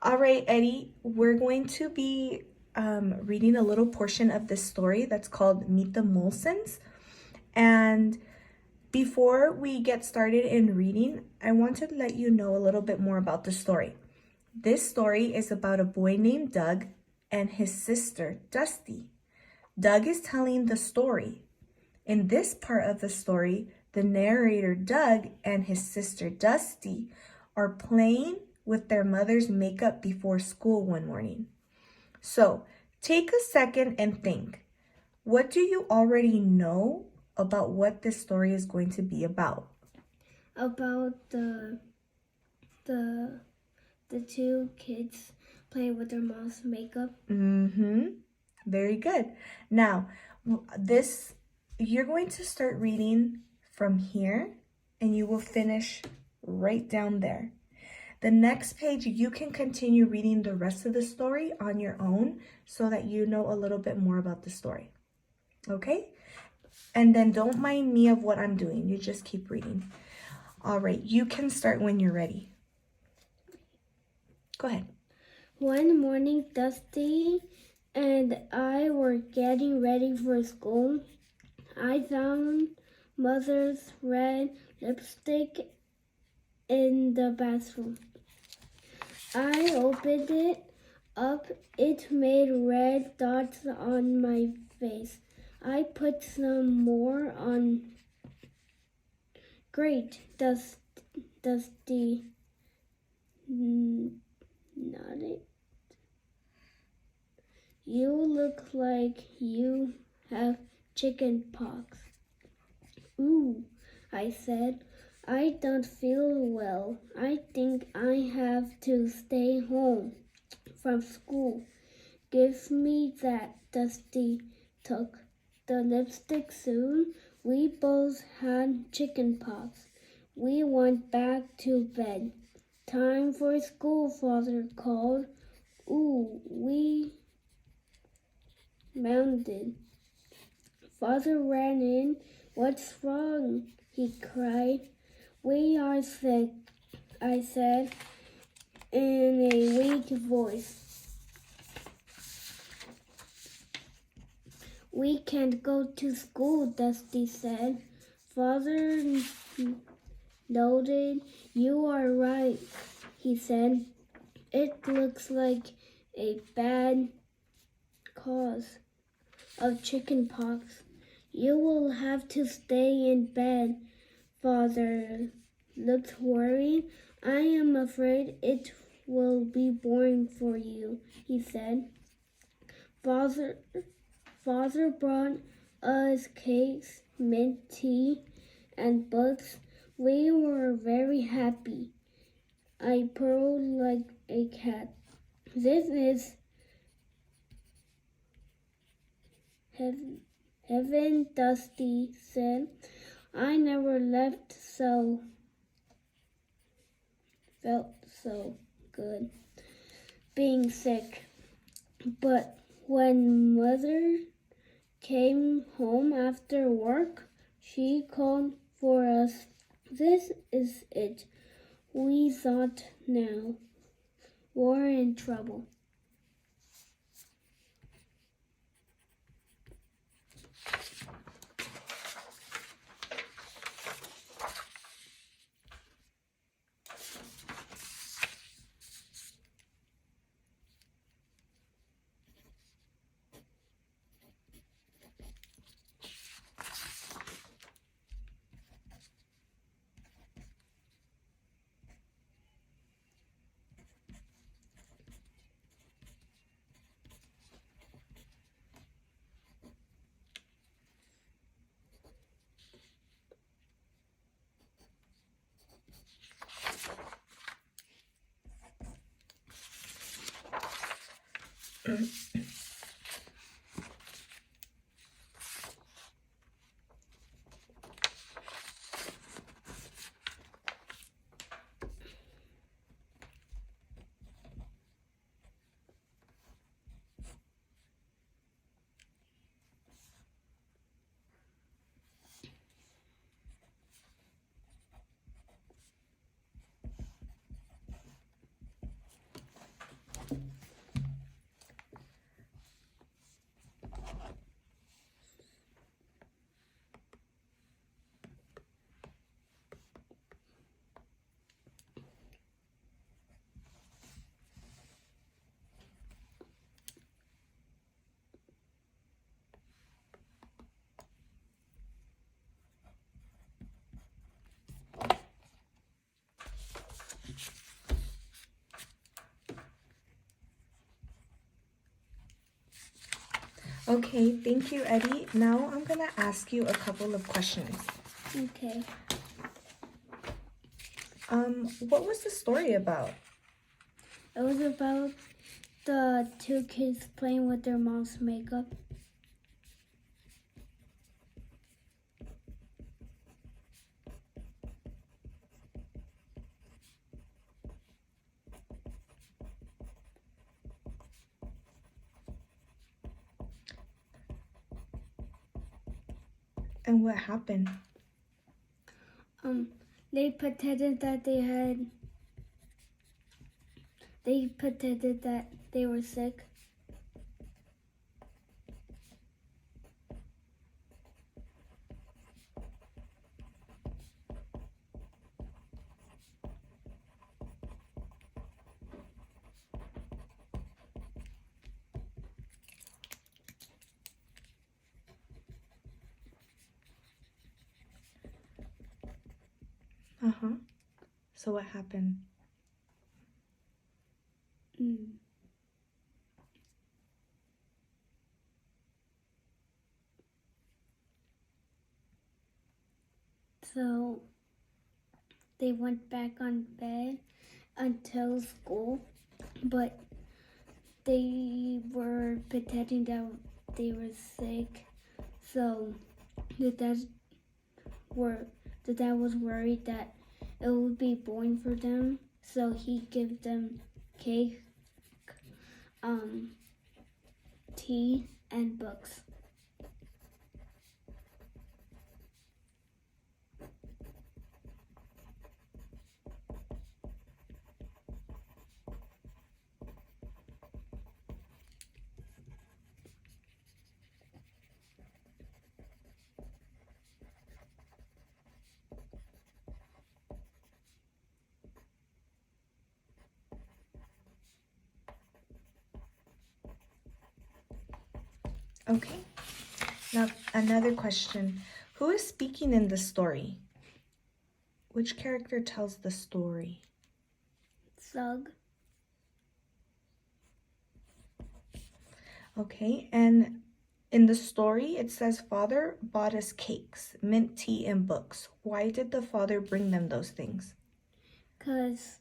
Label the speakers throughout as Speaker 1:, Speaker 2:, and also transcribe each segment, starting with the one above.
Speaker 1: All right, Eddie, we're going to be reading a little portion of this story that's called Meet the Molsons. And before we get started in reading, I want to let you know a little bit more about the story. This story is about a boy named Doug and his sister, Dusty. Doug is telling the story. In this part of the story, the narrator, Doug, and his sister, Dusty, are playing with their mother's makeup before school one morning. So, take a second and think. What do you already know about what this story is going to be about?
Speaker 2: About the two kids playing with their mom's makeup.
Speaker 1: Very good. Now, you're going to start reading from here and you will finish right down there. The next page, you can continue reading the rest of the story on your own so that you know a little bit more about the story. Okay? And then don't mind me of what I'm doing. You just keep reading. All right, you can start when you're ready. Go ahead.
Speaker 2: One morning, Dusty and I were getting ready for school. I found Mother's red lipstick in the bathroom. I opened it up. It made red dots on my face. I put some more on. Great, Dusty nodded. You look like you have chicken pox. Ooh, I said. I don't feel well. I think I have to stay home from school. Give me that. Dusty took the lipstick soon. We both had chicken pox. We went back to bed. Time for school, Father called. Ooh, we mounted. Father ran in. What's wrong? He cried. We are sick, I said in a weak voice. We can't go to school, Dusty said. Father nodded. You are right, he said. It looks like a bad cause of chicken pox. You will have to stay in bed. Father looked worried. I am afraid it will be boring for you, he said. Father brought us cakes, mint tea, and books. We were very happy. I purred like a cat. This is heaven, Dusty said. I never felt so good being sick. But when Mother came home after work, she called for us. This is it. We thought now we're in trouble.
Speaker 1: Okay, thank you, Eddie. Now I'm gonna ask you a couple of questions.
Speaker 2: Okay.
Speaker 1: What was the story about?
Speaker 2: It was about the two kids playing with their mom's makeup.
Speaker 1: And what happened?
Speaker 2: They pretended that they were sick.
Speaker 1: Uh-huh. So what happened?
Speaker 2: So they went back on bed until school, but they were pretending that they were sick. So the dad was worried that it would be boring for them. So he gave them cake, tea, and books.
Speaker 1: Okay. Now, another question. Who is speaking in the story? Which character tells the story?
Speaker 2: Sug.
Speaker 1: Okay, and in the story, it says father bought us cakes, mint tea, and books. Why did the father bring them those things?
Speaker 2: Because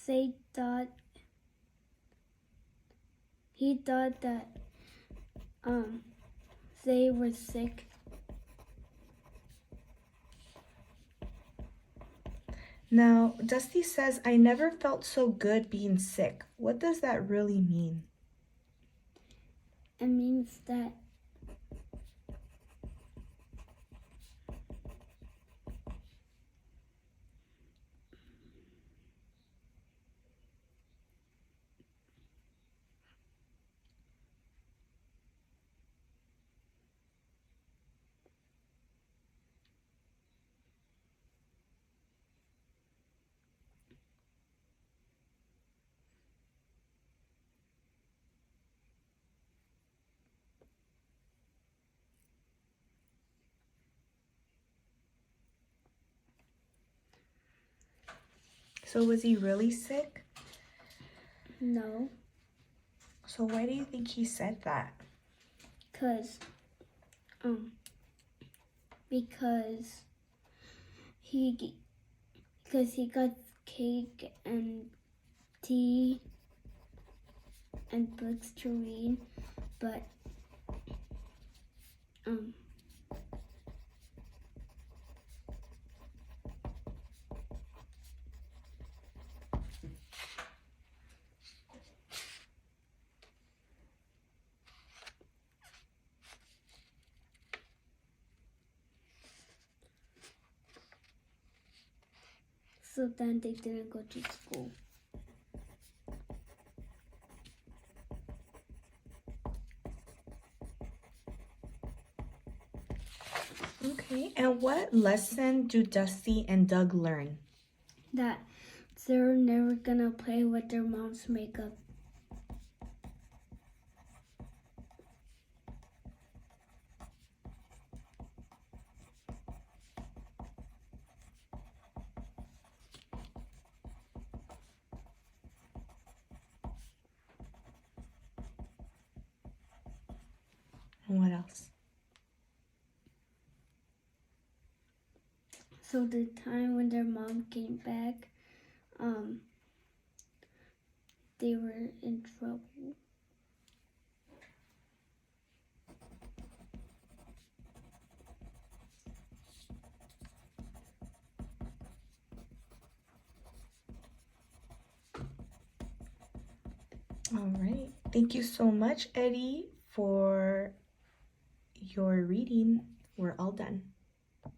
Speaker 2: they thought he thought that they were sick.
Speaker 1: Now, Dusty says, I never felt so good being sick. What does that really mean?
Speaker 2: It means that
Speaker 1: So was he really sick?
Speaker 2: no,
Speaker 1: So why do you think he said that?
Speaker 2: because he because he got cake and tea and books to read, but so then they didn't go to school.
Speaker 1: Okay, and what lesson do Dusty and Doug learn?
Speaker 2: That they're never gonna play with their mom's makeup.
Speaker 1: And what else?
Speaker 2: So the time when their mom came back, they were in trouble.
Speaker 1: All right. Thank you so much, Eddie, for your reading. We're all done.